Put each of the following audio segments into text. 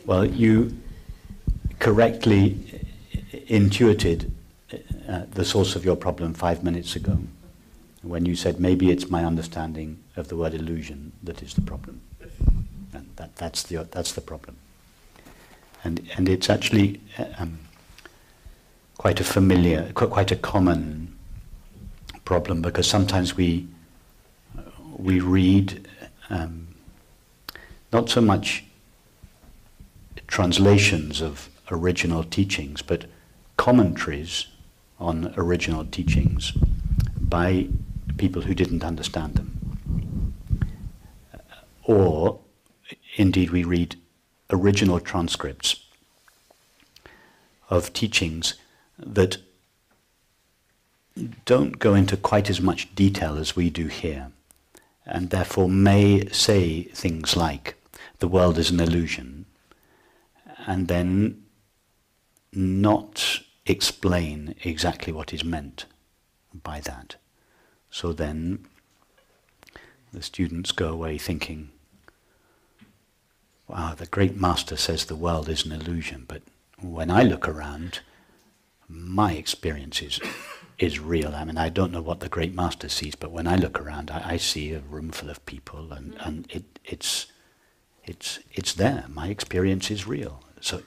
Well, you correctly intuited the source of your problem 5 minutes ago, when you said maybe it's my understanding of the word illusion that is the problem, and that's the problem, and it's actually quite a familiar, quite a common problem, because sometimes we read not so much translations of original teachings, but commentaries on original teachings by people who didn't understand them. Or, indeed, we read original transcripts of teachings that don't go into quite as much detail as we do here, and therefore may say things like, the world is an illusion, and then not explain exactly what is meant by that. So then the students go away thinking, wow, the great master says the world is an illusion, but when I look around, my experience is real. I mean, I don't know what the great master sees, but when I look around, I see a room full of people, and it's there. My experience is real. So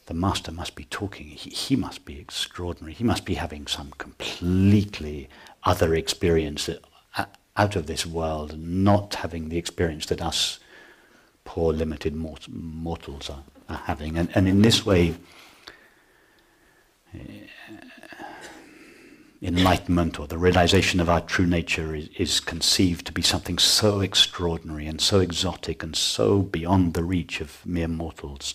the master must be talking. He must be extraordinary. He must be having some completely other experience that, out of this world, not having the experience that us poor limited mortals are having. And in this way, enlightenment, or the realization of our true nature, is conceived to be something so extraordinary and so exotic and so beyond the reach of mere mortals.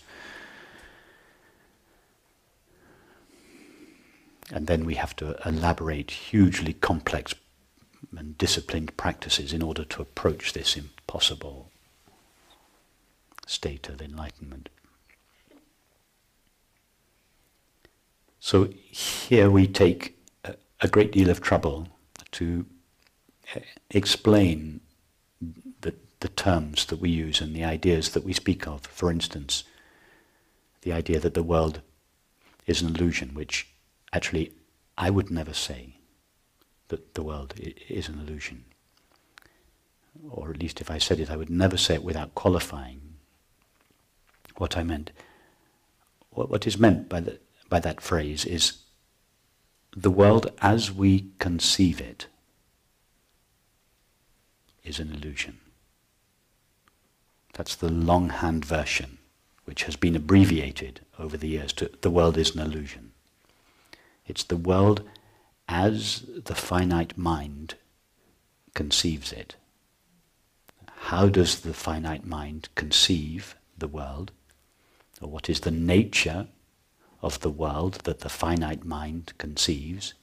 And then we have to elaborate hugely complex and disciplined practices in order to approach this impossible state of enlightenment. So here we take a great deal of trouble to explain the terms that we use and the ideas that we speak of. For instance, the idea that the world is an illusion, which actually I would never say that the world is an illusion. Or at least if I said it, I would never say it without qualifying what I meant. What is meant by that phrase is the world as we conceive it is an illusion. That's the longhand version, which has been abbreviated over the years to the world is an illusion. It's the world as the finite mind conceives it. How does the finite mind conceive the world? Or what is the nature of the world that the finite mind conceives?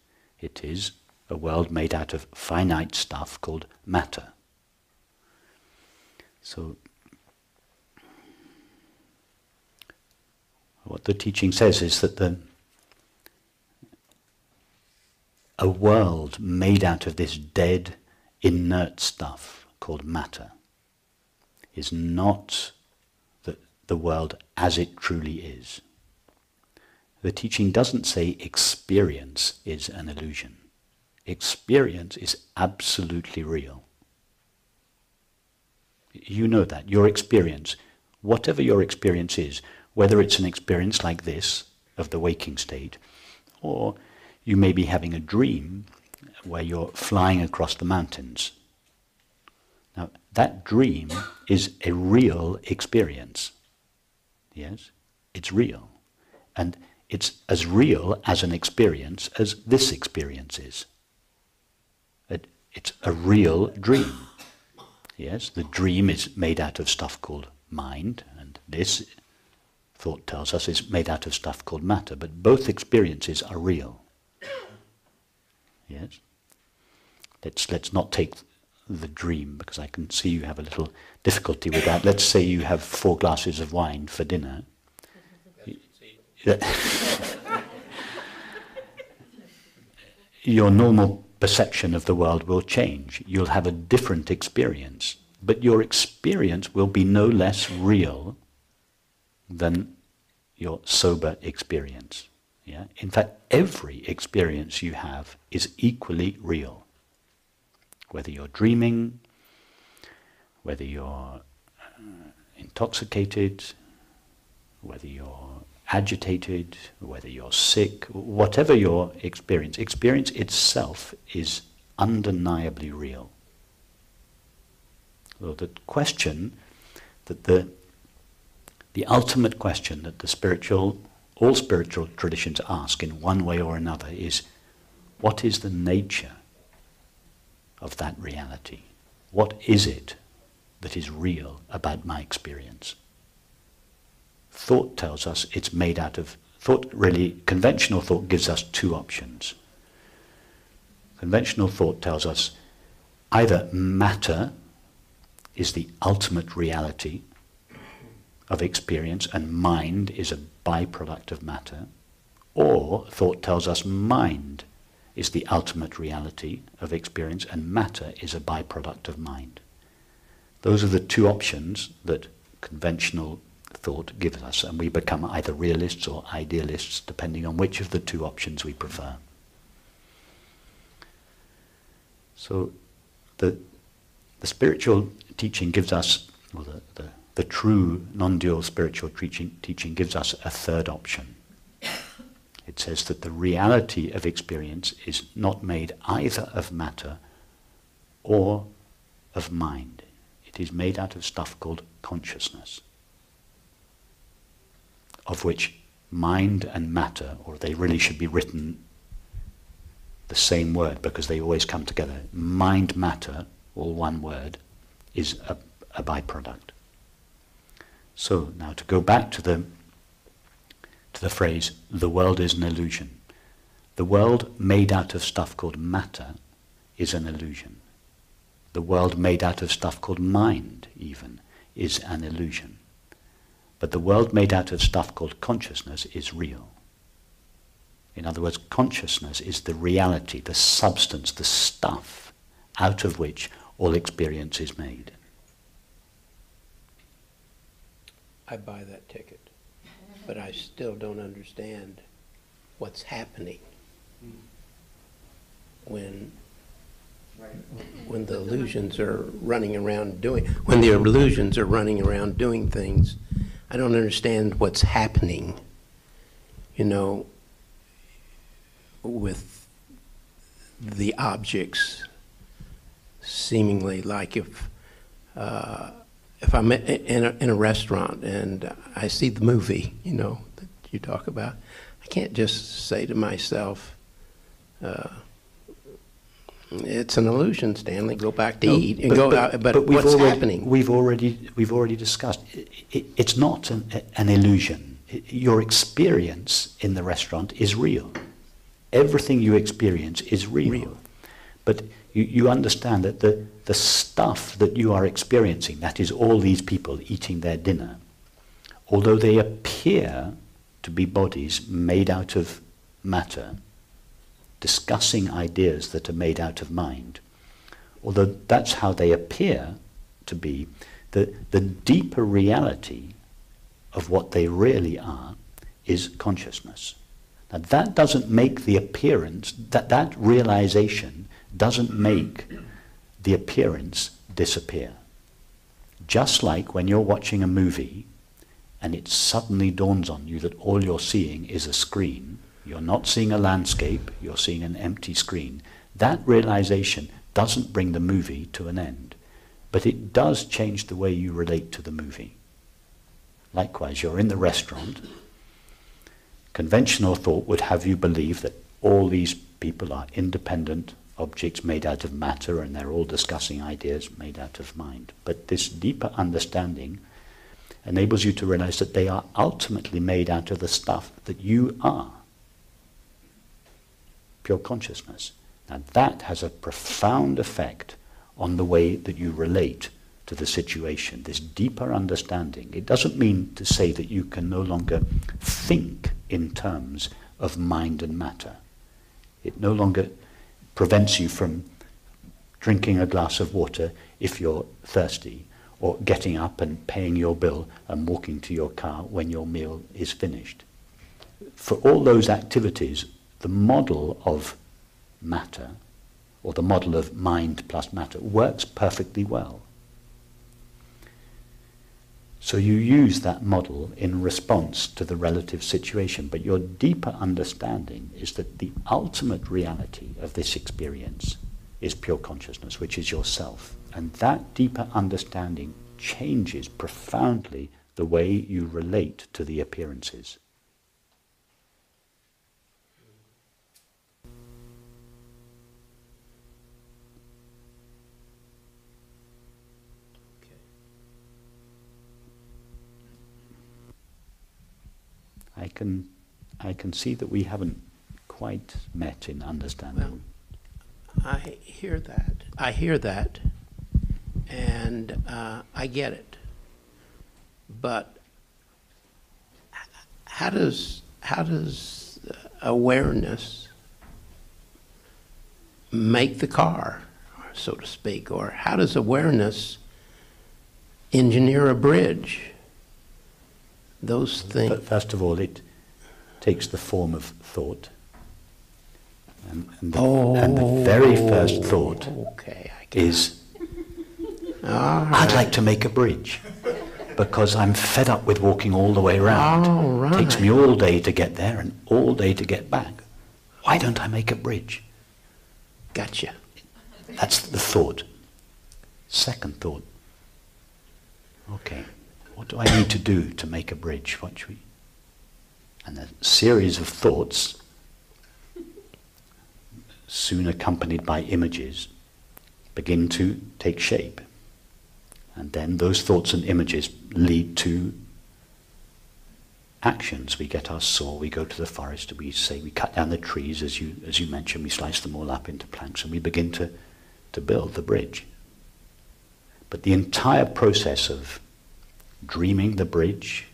It is a world made out of finite stuff called matter. So what the teaching says is that a world made out of this dead, inert stuff called matter is not the world as it truly is. The teaching doesn't say experience is an illusion. Experience is absolutely real. You know that. Your experience, whatever your experience is, whether it's an experience like this, of the waking state, or you may be having a dream where you're flying across the mountains. Now, that dream is a real experience. Yes? It's real. And it's as real as an experience as this experience is. It's a real dream. Yes, the dream is made out of stuff called mind, and this, thought tells us, is made out of stuff called matter, but both experiences are real. Yes? Let's not take the dream, because I can see you have a little difficulty with that. Let's say you have 4 glasses of wine for dinner. Your normal perception of the world will change. You'll have a different experience, but your experience will be no less real than your sober experience. Yeah? In fact, every experience you have is equally real. Whether you're dreaming, whether you're intoxicated, whether you're agitated, whether you're sick, whatever your experience itself is undeniably real. So the question that the ultimate question that all spiritual traditions ask in one way or another is, what is the nature of that reality? What is it that is real about my experience? Thought tells us it's made out of thought. Really, conventional thought gives us two options. Conventional thought tells us either matter is the ultimate reality of experience and mind is a byproduct of matter, or thought tells us mind is the ultimate reality of experience and matter is a byproduct of mind. Those are the two options that conventional thought gives us, and we become either realists or idealists depending on which of the two options we prefer. So the spiritual teaching gives us, or the true non-dual spiritual teaching gives us a third option. It says that the reality of experience is not made either of matter or of mind. It is made out of stuff called consciousness, of which mind and matter, or they really should be written the same word because they always come together. Mind, matter, all one word, is a byproduct. So now to go back to the phrase, the world is an illusion. The world made out of stuff called matter is an illusion. The world made out of stuff called mind, even, is an illusion. But the world made out of stuff called consciousness is real. In other words, consciousness is the reality, the substance, the stuff out of which all experience is made. I buy that ticket, but I still don't understand what's happening when the illusions are running around doing things. I don't understand what's happening, with the objects seemingly, like if I'm in a restaurant and I see the movie, that you talk about, I can't just say to myself, it's an illusion, Stanley, go back to eat and go out. But what's happening? We've already discussed. It's not an illusion. Your experience in the restaurant is real. Everything you experience is real. But you understand that the stuff that you are experiencing, that is all these people eating their dinner, although they appear to be bodies made out of matter, discussing ideas that are made out of mind, although that's how they appear to be, the deeper reality of what they really are is consciousness. Now that doesn't make the appearance, that realization doesn't make the appearance disappear. Just like when you're watching a movie and it suddenly dawns on you that all you're seeing is a screen, you're not seeing a landscape, you're seeing an empty screen. That realization doesn't bring the movie to an end, but it does change the way you relate to the movie. Likewise, you're in the restaurant. Conventional thought would have you believe that all these people are independent objects made out of matter and they're all discussing ideas made out of mind. But this deeper understanding enables you to realize that they are ultimately made out of the stuff that you are. Pure consciousness. Now that has a profound effect on the way that you relate to the situation, this deeper understanding. It doesn't mean to say that you can no longer think in terms of mind and matter. It no longer prevents you from drinking a glass of water if you're thirsty, or getting up and paying your bill and walking to your car when your meal is finished. For all those activities, the model of matter, or the model of mind plus matter, works perfectly well. So you use that model in response to the relative situation, but your deeper understanding is that the ultimate reality of this experience is pure consciousness, which is yourself. And that deeper understanding changes profoundly the way you relate to the appearances. I can see that we haven't quite met in understanding. Well, I hear that, and I get it. But how does awareness make the car, so to speak, or how does awareness engineer a bridge? Those things. But first of all, it takes the form of thought. And the very first thought is, I'd like to make a bridge because I'm fed up with walking all the way around. It takes me all day to get there and all day to get back. Why don't I make a bridge? Gotcha. That's the thought. Second thought. Okay, what do I need to do to make a bridge? And a series of thoughts, soon accompanied by images, begin to take shape. And then those thoughts and images lead to actions. We get our saw, we go to the forest, we cut down the trees, as you mentioned, we slice them all up into planks, and we begin to build the bridge. But the entire process of dreaming the bridge,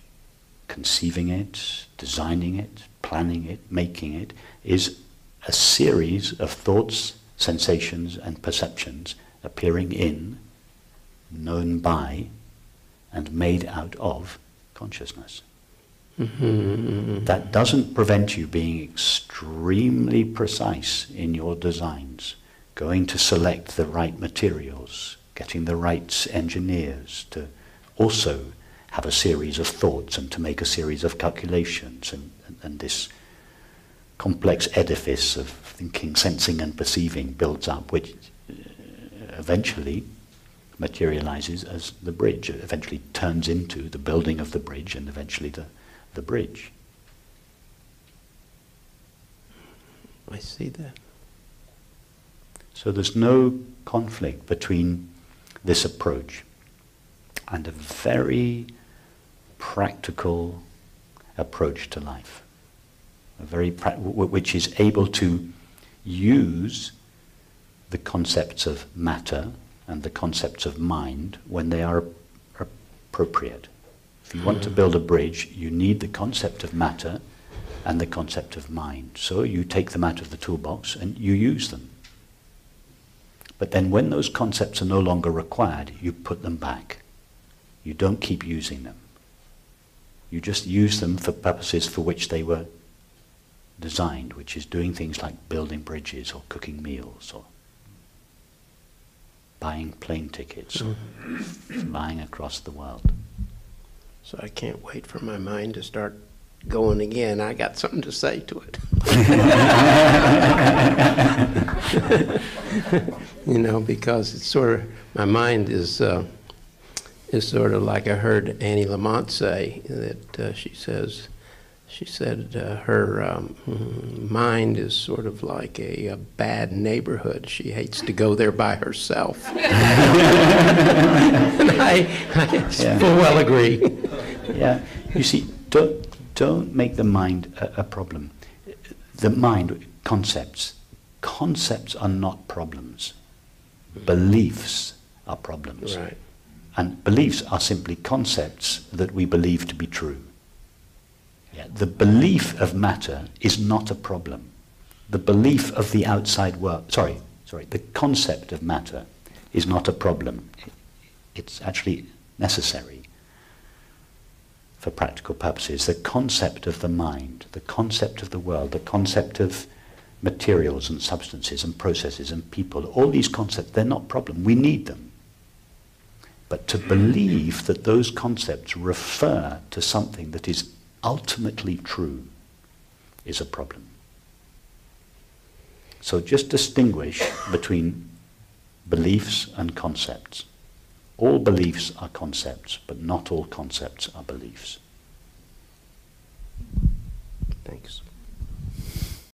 conceiving it, designing it, planning it, making it, is a series of thoughts, sensations, and perceptions appearing in, known by, and made out of consciousness. Mm-hmm. That doesn't prevent you being extremely precise in your designs, going to select the right materials, getting the right engineers to also have a series of thoughts and to make a series of calculations, and this complex edifice of thinking, sensing and perceiving builds up, which eventually materializes as the bridge, eventually turns into the building of the bridge and eventually the bridge. I see that. So there's no conflict between this approach and a very practical approach to life, which is able to use the concepts of matter and the concepts of mind when they are appropriate. If you want to build a bridge, you need the concept of matter and the concept of mind. So you take them out of the toolbox and you use them. But then when those concepts are no longer required, you put them back. You don't keep using them. You just use them for purposes for which they were designed, which is doing things like building bridges or cooking meals or buying plane tickets or flying across the world. So I can't wait for my mind to start going again. I got something to say to it. Because it's sort of, my mind is sort of like I heard Annie Lamont say, that she said her mind is sort of like a bad neighborhood. She hates to go there by herself. And I full well agree. Yeah, you see, don't make the mind a problem. The mind, concepts are not problems. Beliefs are problems. Right. And beliefs are simply concepts that we believe to be true. Yeah, the belief of matter is not a problem. The belief of the outside world, the concept of matter is not a problem. It's actually necessary for practical purposes. The concept of the mind, the concept of the world, the concept of materials and substances and processes and people, all these concepts, they're not problem. We need them. But to believe that those concepts refer to something that is ultimately true is a problem. So just distinguish between beliefs and concepts. All beliefs are concepts, but not all concepts are beliefs. Thanks.